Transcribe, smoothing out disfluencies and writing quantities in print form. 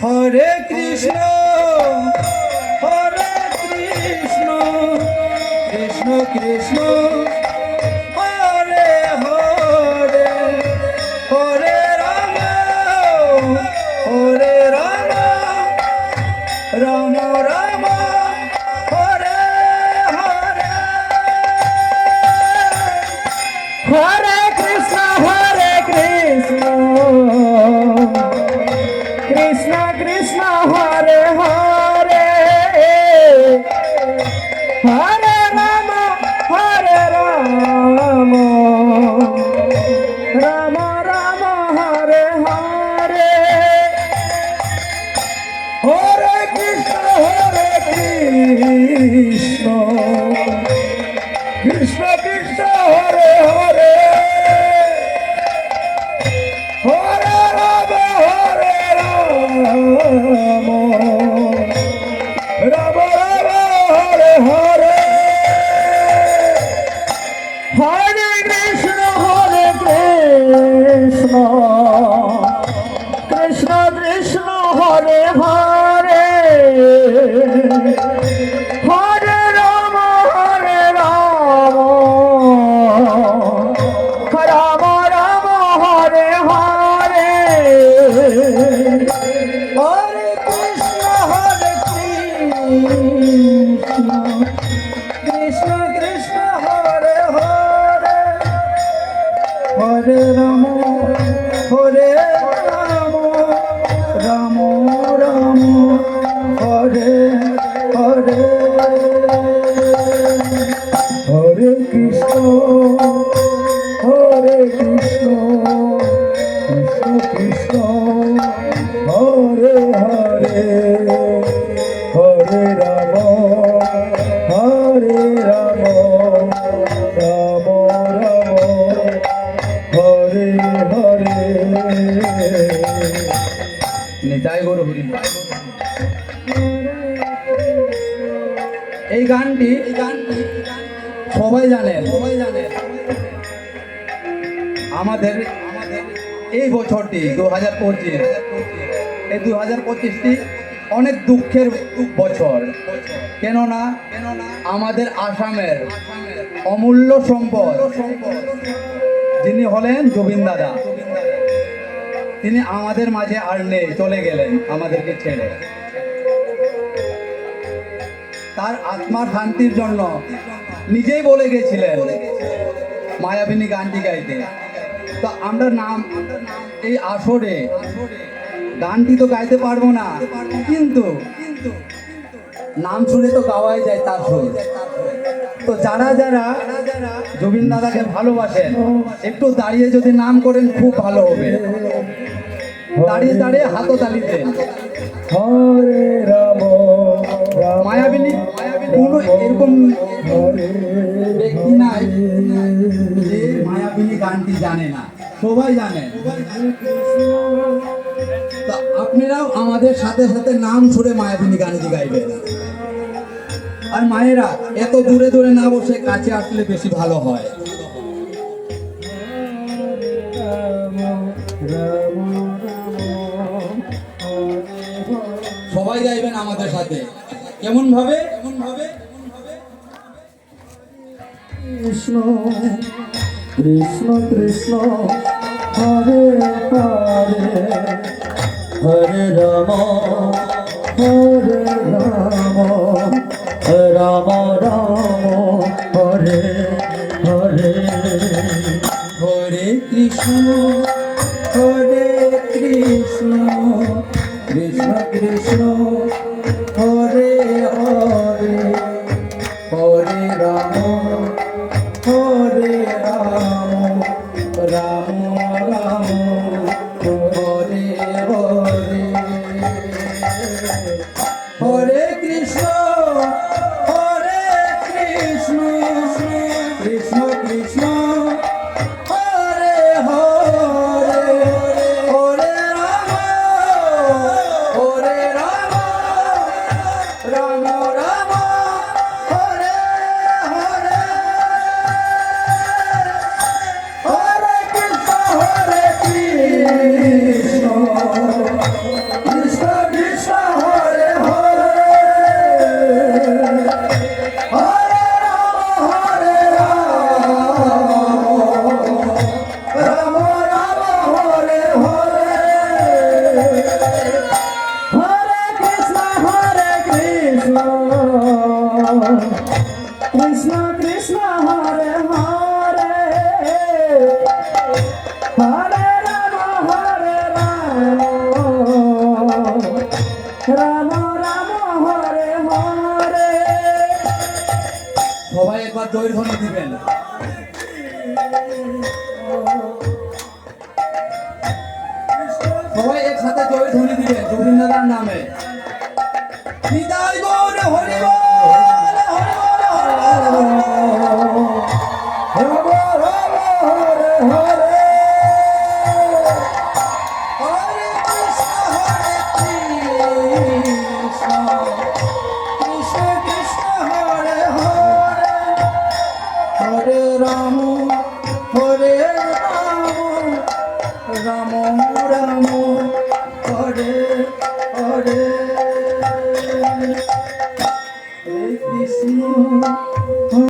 হরে কৃষ্ণ হরে কৃষ্ণ কৃষ্ণ কৃষ্ণ হরে হরে হরে রাম হরে রাম রাম রাম হরে হরে হরে কৃষ্ণ কৃষ্ণ কৃষ্ণ হরে হরে হরে রাম রাম রাম হরে হরে হরে কৃষ্ণ কৃষ্ণ কৃষ্ণ হরে হরে হরে রাম রাম রাম হরে হরে হরে কৃষ্ণ কৃষ্ণ কৃষ্ণ হরে হরে হরে রাম রাম রাম হরে হরে হরে কৃষ্ণ কৃষ্ণ কৃষ্ণ হরে হরে হরে রাম রাম রাম হরে হরে হরে কৃষ্ণ কৃষ্ণ কৃষ্ণ হরে হরে হরে রাম রাম রাম হরে হরে নিতাই গৌর হরি। এই গানটি সবাই জানে আমাদের এই বছরটি 2025 এই 2025টি অনেক দুঃখের বছর। কেননা আমাদের আসামের অমূল্য সম্পদ যিনি হলেন জবিন দাদা, তিনি আমাদের মাঝে আর নেই, চলে গেলেন আমাদেরকে ছেড়ে। তার আত্মার শান্তির জন্য নিজেই বলে গেছিলেন মায়াবিনী গানটি গাইতে। তো আমরা এই আসরে গানটি তো গাইতে পারবো না, কিন্তু নাম শুনে তো গাওয়াই যায় তার সুর। তো যারা যারা জবিন দাদাকে ভালোবাসেন একটু দাঁড়িয়ে যদি নাম করেন খুব ভালো হবে। দাঁড়িয়ে দাঁড়িয়ে হাততালি দেন। হরে রাম মায়াবিনী কোনো এরকম ব্যক্তি নাই যে মায়াবিনী গানটি জানে না, সবাই জানে। তা আপনারাও আমাদের সাথে সাথে নাম ছুড়ে মায়াবিনী গানটি গাইবেন। আর মায়েরা এত দূরে দূরে না বসে কাছে আসলে বেশি ভালো হয়। সবাই গাইবেন আমাদের সাথে। কেমন ভাবে কৃষ্ণ কৃষ্ণ কৃষ্ণ হরে হরে হরে রাম রাম হরে হরে হরে কৃষ্ণ কৃষ্ণ কৃষ্ণ হরে হরে হরে রাম রাম রাম হরে হরে হরে কৃষ্ণ কৃষ্ণ কৃষ্ণ হরে হরে হরে রাম কৃষ্ণ কৃষ্ণ হরে হরে হরে রাম রাম রাম হরে হরে। সবাই একবার জয়ধ্বনি দিবেন। সবাই একসাথে জয়ধ্বনি দিবেন গোবিন্দ দাদার নামে। নিতাই গৌর হরি বল, হরি বল, হরি বল, হরি বল। হরে কৃষ্ণ হরে কৃষ্ণ, কৃষ্ণ কৃষ্ণ হরে হরে, হরে রাম রাম রাম হরে হরে, হরে কৃষ্ণ